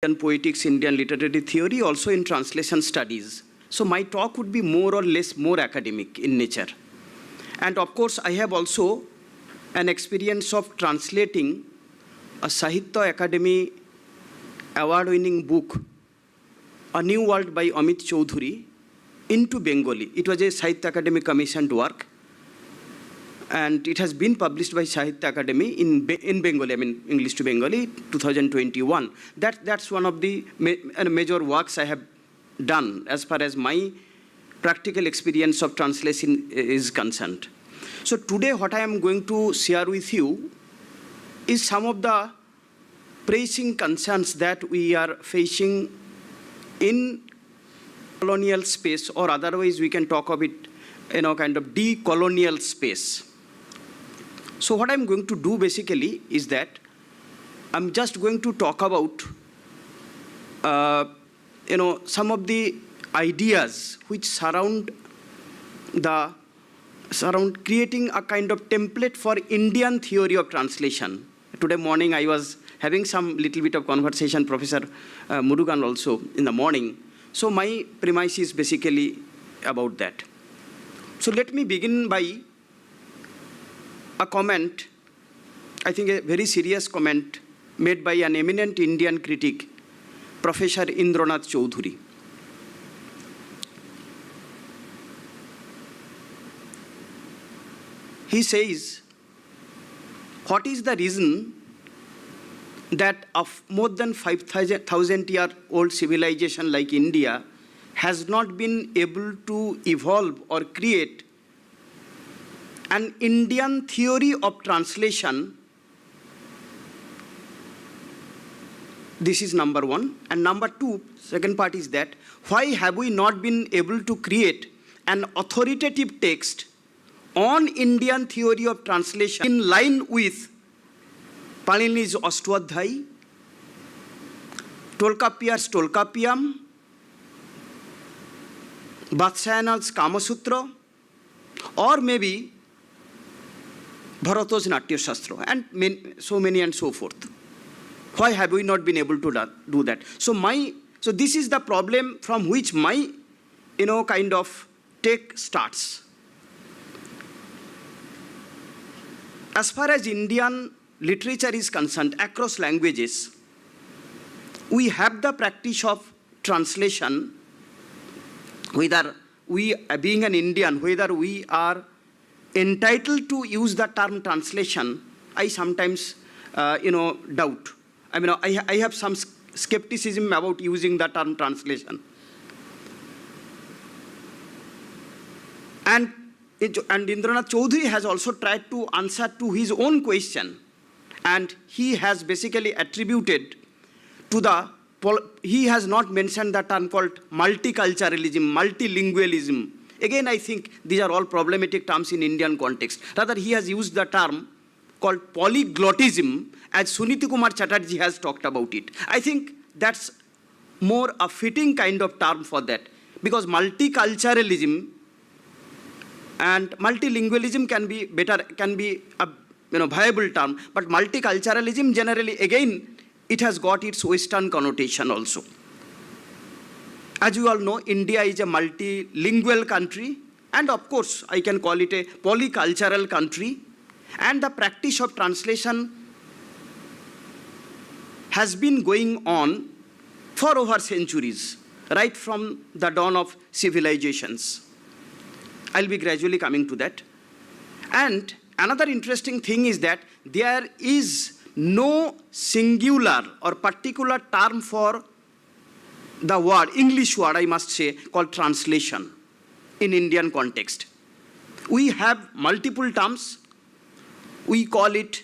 Indian poetics, Indian literary theory, also in translation studies. So my talk would be more or less more academic in nature. And of course, I have also an experience of translating a Sahitya Academy award-winning book, A New World by Amit Choudhury, into Bengali. It was a Sahitya Academy commissioned work, and it has been published by Sahitya Academy in Bengali, I mean English to Bengali, 2021. That's one of the major works I have done as far as my practical experience of translation is concerned. So today what I am going to share with you is some of the pressing concerns that we are facing in colonial space, or otherwise we can talk of it, kind of decolonial space. So what I'm going to do basically is that I'm just going to talk about, some of the ideas which surround creating a kind of template for Indian theory of translation. Today morning I was having some little bit of conversation, Professor Murugan also in the morning. So my premise is basically about that. So let me begin by a comment, I think a very serious comment made by an eminent Indian critic, Professor Indranath Choudhury. He says, what is the reason that a more than 5,000-year-old civilization like India has not been able to evolve or create an Indian theory of translation? This is number one. And number two, second part is that, why have we not been able to create an authoritative text on Indian theory of translation in line with Panini's Ashwadhyayi, Tolkappiyar's Tolkappiyam, Vatsyayana's Kama Sutra, or maybe Bharata's Natya Shastra, and so many and so forth. Why have we not been able to do that? So this is the problem from which my, kind of take starts. As far as Indian literature is concerned, across languages, we have the practice of translation, whether we, being an Indian, whether we are entitled to use the term translation, I sometimes, doubt. I mean, I have some skepticism about using the term translation. And Indranath Choudhury has also tried to answer to his own question. And he has basically attributed to he has not mentioned the term called multiculturalism, multilingualism. Again, I think these are all problematic terms in Indian context. Rather, he has used the term called polyglottism, as Suniti Kumar Chatterjee has talked about it. I think that's more a fitting kind of term for that, because multiculturalism and multilingualism can be a viable term, but multiculturalism generally, again, it has got its Western connotation also. As you all know, India is a multilingual country, and of course, I can call it a polycultural country, and the practice of translation has been going on for over centuries, right from the dawn of civilizations. I'll be gradually coming to that. And another interesting thing is that there is no singular or particular term for the word, English word I must say, called translation in Indian context. We have multiple terms. We call it,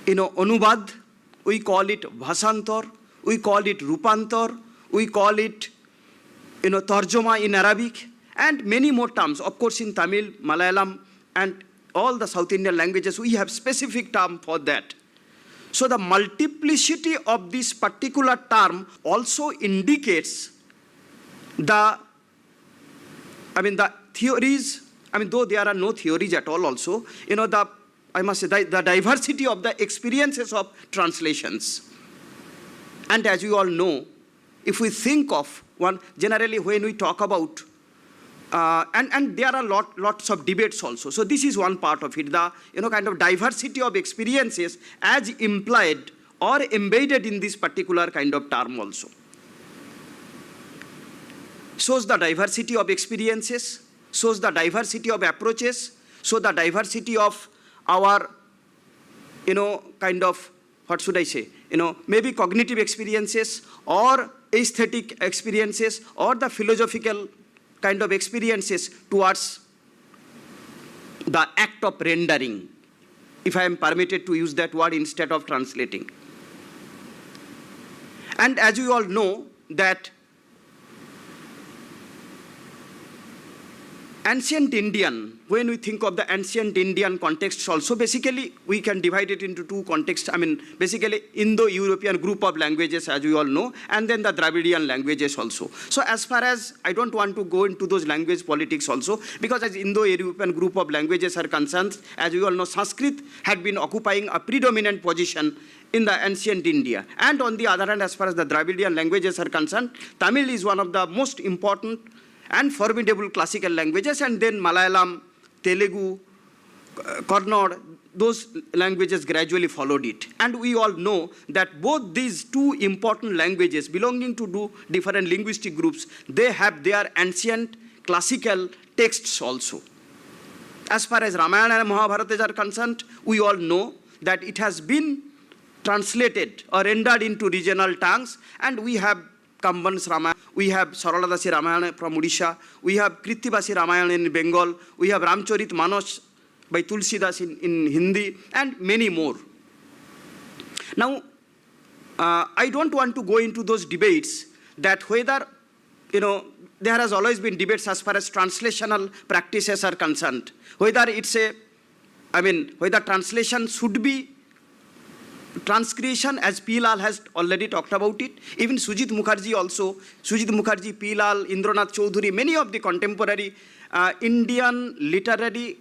Anubad, we call it Bhasantar, we call it Rupantar, we call it, Tarjuma in Arabic, and many more terms. Of course, in Tamil, Malayalam, and all the South Indian languages, we have specific term for that. So the multiplicity of this particular term also indicates the theories, though there are no theories at all also, I must say the diversity of the experiences of translations. And as you all know, if we think of one, generally when we talk about, and there are lots of debates also. So this is one part of it, the kind of diversity of experiences as implied or embedded in this particular kind of term also. Shows the diversity of experiences, shows the diversity of approaches, shows the diversity of our, kind of, what should I say, maybe cognitive experiences or aesthetic experiences or the philosophical kind of experiences towards the act of rendering, if I am permitted to use that word instead of translating. And as you all know that ancient Indian, when we think of the ancient Indian context also, basically we can divide it into two contexts. I mean, basically Indo-European group of languages, as we all know, and then the Dravidian languages also. So as far as, I don't want to go into those language politics also, because as Indo-European group of languages are concerned, as we all know, Sanskrit had been occupying a predominant position in the ancient India. And on the other hand, as far as the Dravidian languages are concerned, Tamil is one of the most important and formidable classical languages, and then Malayalam, Telugu, Kannada, those languages gradually followed it. And we all know that both these two important languages belonging to two different linguistic groups, they have their ancient classical texts also. As far as Ramayana and Mahabharata are concerned, we all know that it has been translated or rendered into regional tongues, and we have Kamban's Ramayana, we have Saroladasi Ramayana from Odisha, we have Krittivasi Ramayana in Bengal, we have Ramcharit Manas by Tulsidas in Hindi, and many more. Now, I don't want to go into those debates that whether, there has always been debates as far as translational practices are concerned. Whether it's whether translation should be transcription, as P. Lal has already talked about it. Even Sujit Mukherjee, P. Lal, Indranath Chaudhuri, many of the contemporary Indian literary,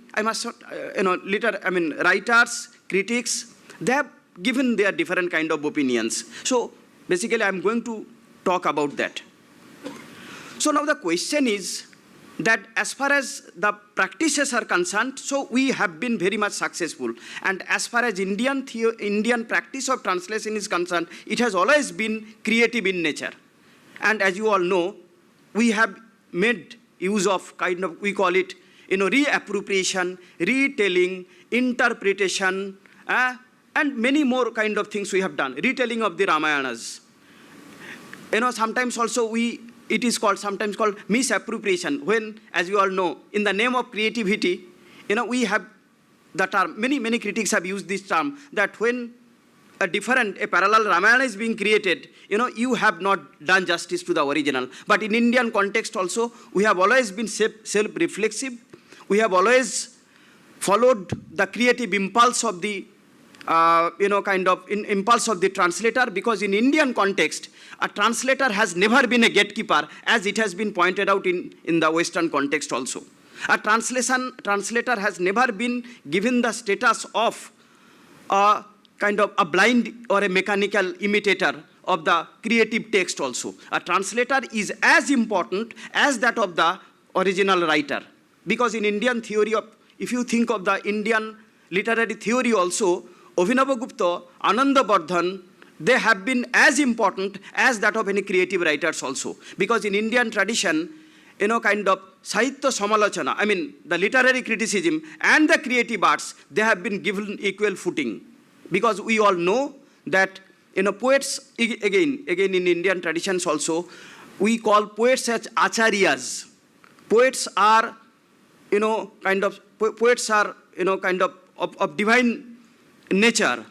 writers, critics, they have given their different kind of opinions. So basically, I'm going to talk about that. So now the question is that as far as the practices are concerned, so we have been very much successful. And as far as Indian practice of translation is concerned, it has always been creative in nature. And as you all know, we have made use of we call it, reappropriation, retelling, interpretation, and many more kind of things we have done. Retelling of the Ramayanas. Sometimes also it is sometimes called misappropriation, when, as you all know, in the name of creativity, we have the term, many critics have used this term, that when a parallel Ramayana is being created, you have not done justice to the original. But in Indian context also, we have always been self-reflexive. We have always followed the creative impulse of the, impulse of the translator, because in Indian context, a translator has never been a gatekeeper, as it has been pointed out in the Western context also. A translator has never been given the status of a kind of a blind or a mechanical imitator of the creative text also. A translator is as important as that of the original writer. Because in Indian theory of, if you think of the Indian literary theory also, Abhinavagupta, Anandabardhan, they have been as important as that of any creative writers also. Because in Indian tradition, Sahitya Samalachana, the literary criticism and the creative arts, they have been given equal footing. Because we all know that, poets, again in Indian traditions also, we call poets as acharyas. Poets are, poets are, of divine nature.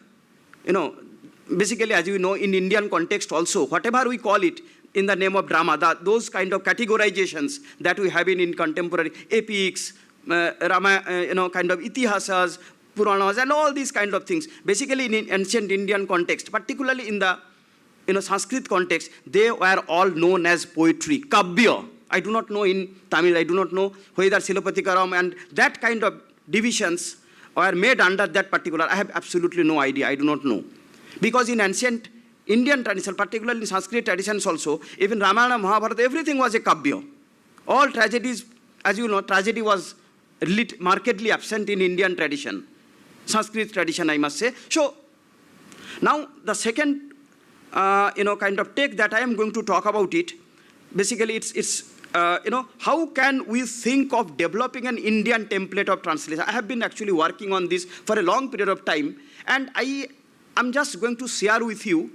Basically, as you know, in Indian context also, whatever we call it in the name of drama, those kind of categorizations that we have in contemporary epics, itihasas, Puranas, and all these kind of things. Basically, in ancient Indian context, particularly in the Sanskrit context, they were all known as poetry, kavya. I do not know in Tamil, I do not know whether Silapatikaram and that kind of divisions were made under that particular. I have absolutely no idea, I do not know. Because in ancient Indian tradition, particularly in Sanskrit traditions also, even Ramayana, Mahabharata, everything was a kavya. All tragedies, as you know, tragedy was markedly absent in Indian tradition, Sanskrit tradition, I must say. So now the second, kind of take that I am going to talk about it, basically it's how can we think of developing an Indian template of translation? I have been actually working on this for a long period of time, and I'm just going to share with you,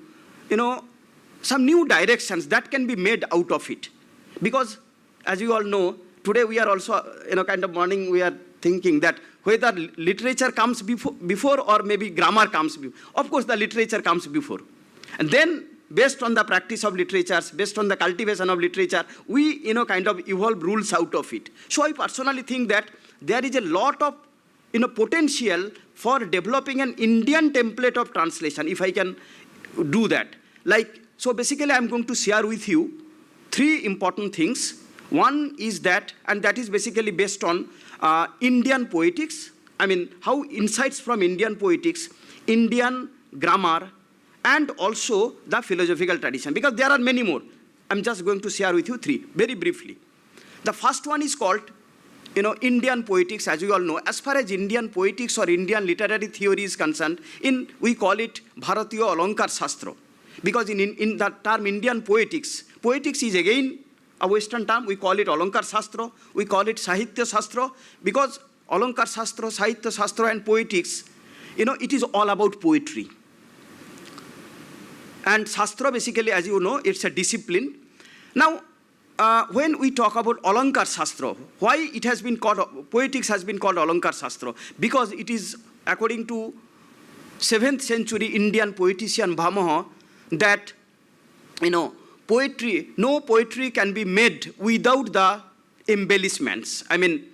some new directions that can be made out of it. Because as you all know, today we are also, kind of morning we are thinking that whether literature comes before or maybe grammar comes before. Of course, the literature comes before. And then, based on the practice of literatures, based on the cultivation of literature, we, kind of evolve rules out of it. So I personally think that there is a lot of, potential for developing an Indian template of translation, if I can do that. So basically I'm going to share with you 3 important things. One is that, and that is basically based on Indian poetics. I mean, how insights from Indian poetics, Indian grammar, and also the philosophical tradition, because there are many more. I'm just going to share with you 3, very briefly. The first one is called, Indian poetics, as you all know. As far as Indian poetics or Indian literary theory is concerned, we call it Bharatiya Alankar Shastra. Because in the term Indian poetics, poetics is again a Western term. We call it Alankar Shastra, we call it Sahitya Shastra, because Alankar Shastra, Sahitya Shastra and poetics, it is all about poetry. And Shastra, basically, as you know, it's a discipline. Now, when we talk about Alankar Shastra, why it has been called, poetics has been called Alankar Shastra? Because it is, according to 7th century Indian poetician Bhamaha, that, poetry, no poetry can be made without the embellishments. I mean,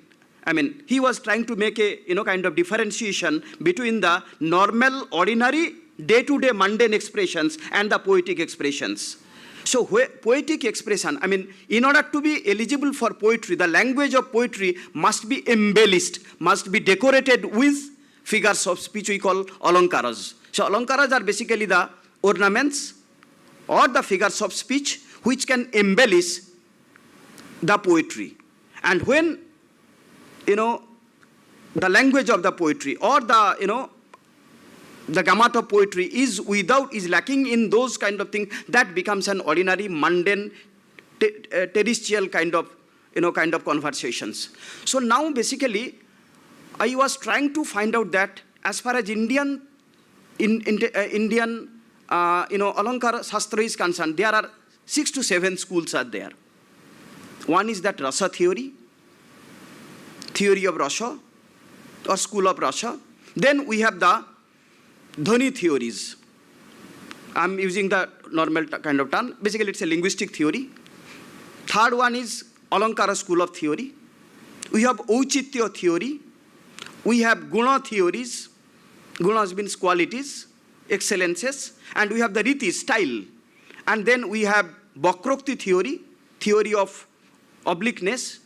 he was trying to make a, kind of differentiation between the normal, ordinary, day-to-day mundane expressions and the poetic expressions. So poetic expression, in order to be eligible for poetry, the language of poetry must be embellished, must be decorated with figures of speech we call alankaras. So alankaras are basically the ornaments or the figures of speech which can embellish the poetry. And when, the language of the poetry or the, the gamut of poetry is lacking in those kind of things, that becomes an ordinary, mundane, terrestrial kind of, conversations. So now basically, I was trying to find out that as far as Indian, Alankar Shastra is concerned, there are 6 to 7 schools are there. One is that Rasa theory of Rasa, or school of Rasa. Then we have the Dhani theories. I'm using the normal kind of term. Basically, it's a linguistic theory. Third one is Alankara school of theory. We have Auchitya theory. We have Guna theories. Gunas means qualities, excellences. And we have the Riti, style. And then we have Vakrokti theory of obliqueness.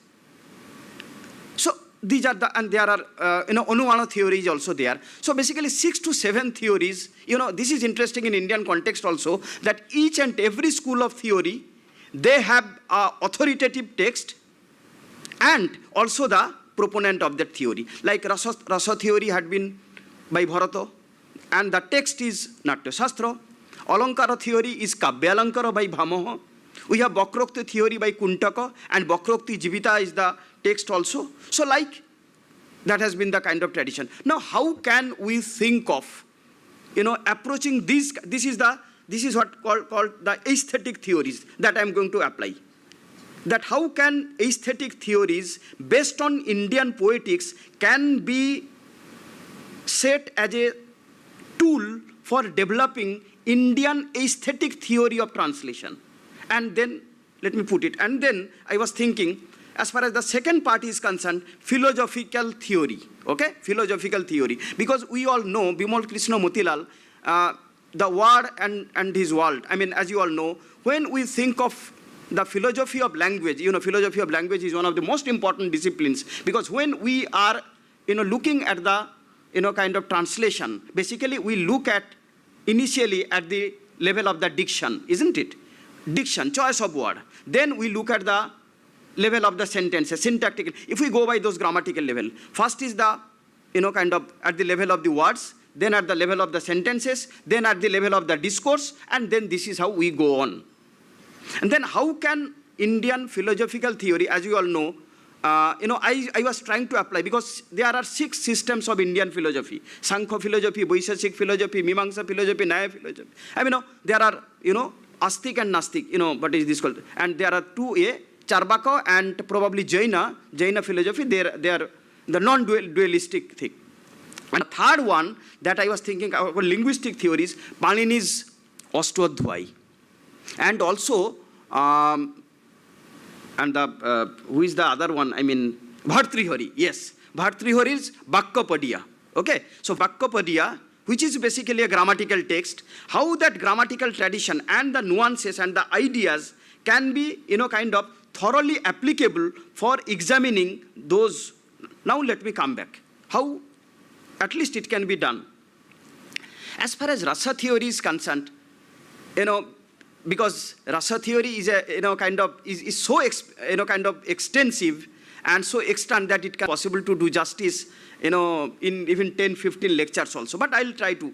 So these are the, and there are, Anumana theory is also there. So basically 6 to 7 theories, this is interesting in Indian context also, that each and every school of theory, they have authoritative text and also the proponent of that theory. Like Rasa theory had been by Bharata, and the text is Natya Shastra. Alankara theory is Kavya Alankara by Bhamaha. We have Vakrokti theory by Kuntaka, and Vakrokti Jivita is the text also. So like, that has been the kind of tradition. Now, how can we think of, approaching this is what called the aesthetic theories that I'm going to apply. That how can aesthetic theories based on Indian poetics can be set as a tool for developing Indian aesthetic theory of translation. And then, let me put it, and then I was thinking, as far as the second part is concerned, philosophical theory, okay? Philosophical theory. Because we all know, Bimal Krishna Motilal, the word and his world. As you all know, when we think of the philosophy of language, philosophy of language is one of the most important disciplines. Because when we are, looking at the, kind of translation, basically we look at, initially at the level of the diction, isn't it? Diction, choice of word. Then we look at the level of the sentences, syntactical. If we go by those grammatical level, first is the, kind of at the level of the words, then at the level of the sentences, then at the level of the discourse, and then this is how we go on. And then how can Indian philosophical theory, as you all know, I was trying to apply, because there are 6 systems of Indian philosophy. Sankhya philosophy, Vaisheshik philosophy, Mimamsa philosophy, Nyaya philosophy. There are, Astik and Nastik, what is this called? And there are 2 Charvaka and probably Jaina philosophy. They are the non-dualistic thing. And the third one that I was thinking about linguistic theories, Panini's Ostodhvai. And also, who is the other one? Bhartrihari. Yes, Bhartrihari is Bhakkapadya. Okay, so Bhakkapadya, which is basically a grammatical text, how that grammatical tradition and the nuances and the ideas can be, kind of thoroughly applicable for examining those. Now let me come back. How at least it can be done. As far as rasa theory is concerned, because rasa theory is a, kind of is so kind of extensive and so extant that it can be possible to do justice, in even 10-15 lectures also. But I'll try to.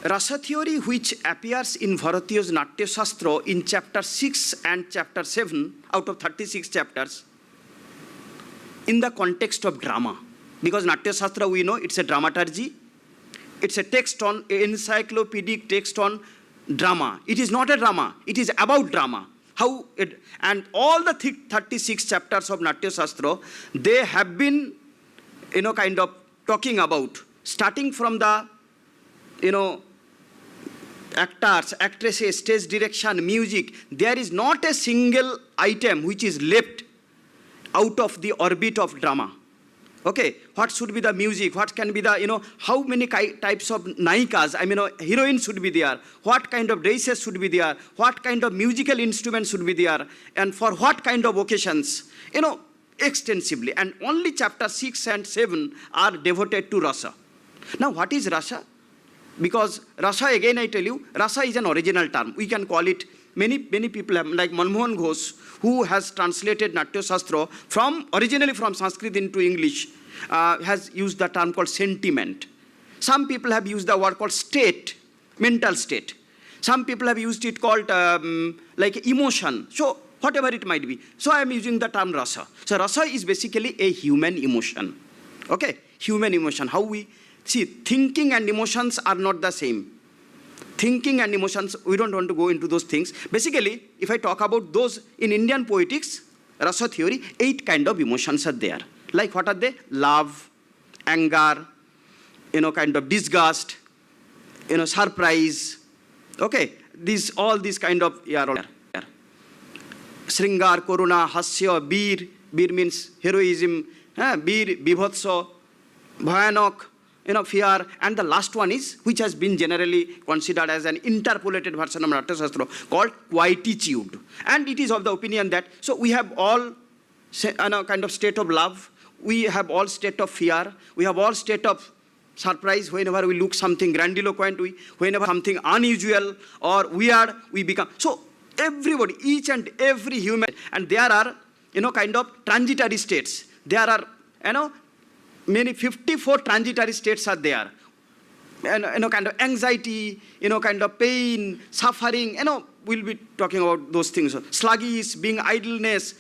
Rasa theory, which appears in Bharatiya's Natya Shastra in chapter 6 and chapter 7 out of 36 chapters, in the context of drama. Because Natya Shastra, we know, it's a dramaturgy. It's a text on, encyclopedic text on drama. It is not a drama. It is about drama. How it, and all the 36 chapters of Natya Shastra, they have been, kind of talking about, starting from the, actors, actresses, stage direction, music. There is not a single item which is left out of the orbit of drama. Okay, what should be the music? What can be the, how many types of naikas, heroines should be there? What kind of dresses should be there? What kind of musical instruments should be there? And for what kind of occasions? Extensively. And only chapter 6 and 7 are devoted to rasa. Now, what is rasa? Because rasa, again I tell you, rasa is an original term. We can call it, many people have, like Manmohan Ghosh, who has translated Natya Shastra originally from Sanskrit into English, has used the term called sentiment. Some people have used the word called state, mental state. Some people have used it called like emotion. So whatever it might be. So I am using the term rasa. So rasa is basically a human emotion. Okay, human emotion. How we see, thinking and emotions are not the same. Thinking and emotions, we don't want to go into those things. Basically, if I talk about those in Indian poetics, rasa theory, 8 kind of emotions are there. Like what are they? Love, anger, kind of disgust, surprise. Okay, all these kind of are there. Sringar, Karuna, Hasya, Bir. Bir means heroism. Bir, Bibhatsa, Bhayanak. Fear, and the last one is, which has been generally considered as an interpolated version of Natya Shastra, called quietude. And it is of the opinion that, so we have all kind of state of love, we have all state of fear, we have all state of surprise whenever we look something grandiloquent, whenever something unusual or weird, we become. So everybody, each and every human, and there are, kind of transitory states. There are, many 54 transitory states are there. Kind of anxiety, kind of pain, suffering, we'll be talking about those things. Sluggish, being idleness,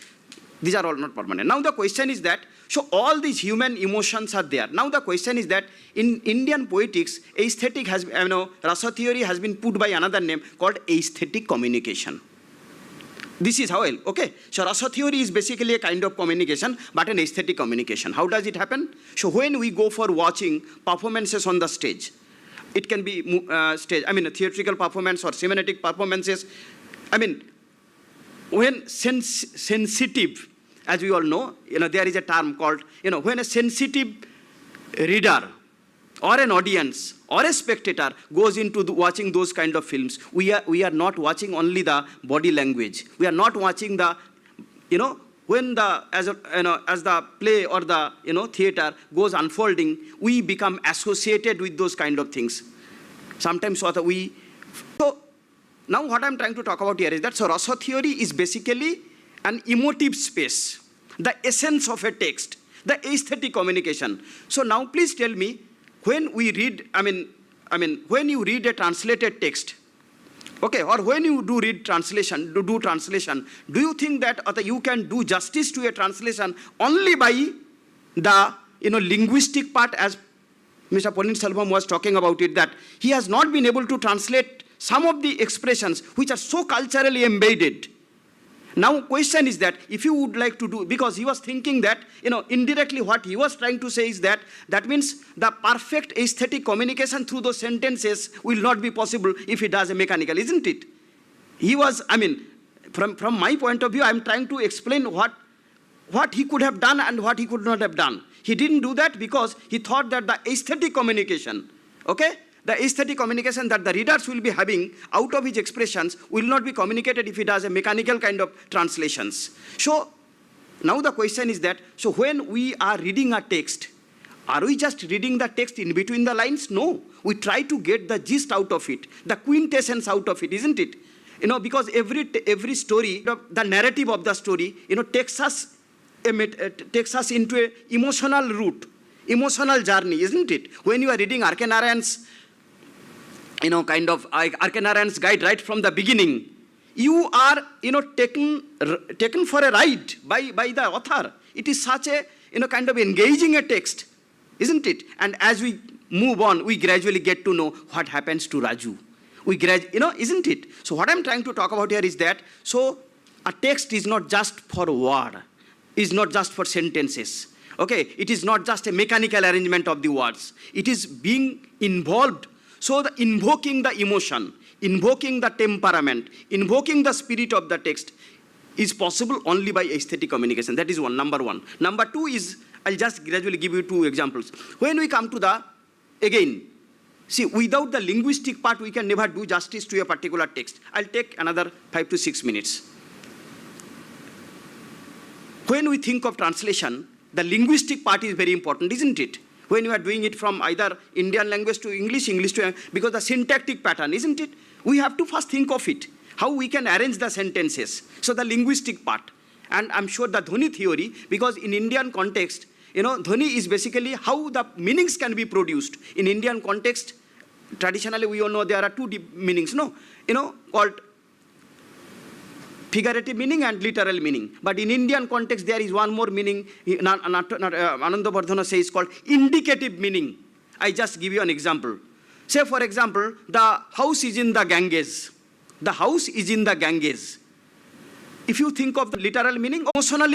these are all not permanent. Now the question is that, so all these human emotions are there. Now the question is that in Indian poetics, aesthetic has, rasa theory has been put by another name called aesthetic communication. This is how, okay. So rasa theory is basically a kind of communication, but an aesthetic communication. How does it happen? So when we go for watching performances on the stage, it can be a theatrical performance or cinematic performances. When sensitive, as we all know, there is a term called, when a sensitive reader or an audience or a spectator goes into watching those kind of films, we are not watching only the body language. We are not watching the, when the, as the play or the, theater goes unfolding, we become associated with those kind of things. Sometimes what we, now what I'm trying to talk about here is that, so Rasa theory is basically an emotive space, the essence of a text, the aesthetic communication. So now please tell me, when we read, when you read a translated text, okay, or when you do read translation, do you think that you can do justice to a translation only by the linguistic part, as Mr. Pauline Selvam was talking about it, that he has not been able to translate some of the expressions which are so culturally embedded. Now question is that if you would like to do, because he was thinking that, indirectly what he was trying to say is that, that means the perfect aesthetic communication through those sentences will not be possible if he does a mechanical, isn't it? He was, from my point of view, I'm trying to explain what he could have done and what he could not have done. He didn't do that because he thought that the aesthetic communication, okay, the aesthetic communication that the readers will be having out of his expressions will not be communicated if he does a mechanical kind of translations. So now the question is that, so when we are reading a text, are we just reading the text in between the lines? No, we try to get the gist out of it, the quintessence out of it, isn't it? Because every story, the narrative of the story, takes us into an emotional route, emotional journey, isn't it? When you are reading Arkenarayan's Arkenarayan's guide right from the beginning, you are, taken for a ride by the author. It is such a, kind of engaging a text, isn't it? And as we move on, we gradually get to know what happens to Raju. Isn't it? So what I'm trying to talk about here is that, so a text is not just for word, is not just for sentences. Okay, it is not just a mechanical arrangement of the words. It is being involved. So invoking the emotion, invoking the temperament, invoking the spirit of the text is possible only by aesthetic communication. That is number one. Number two is, I'll just gradually give you two examples. When we come to the, again, see, without the linguistic part, we can never do justice to a particular text. I'll take another 5 to 6 minutes. When we think of translation, the linguistic part is very important, isn't it? When you are doing it from either Indian language to English, because the syntactic pattern, isn't it? We have to first think of it, how we can arrange the sentences. So the linguistic part. And I'm sure the Dhoni theory, because in Indian context, Dhoni is basically how the meanings can be produced. In Indian context, traditionally we all know there are two deep meanings, called figurative meaning and literal meaning. But in Indian context, there is one more meaning, Anandabardhana says, called indicative meaning. I just give you an example. Say, for example, the house is in the Ganges. The house is in the Ganges. If you think of the literal meaning, emotionally,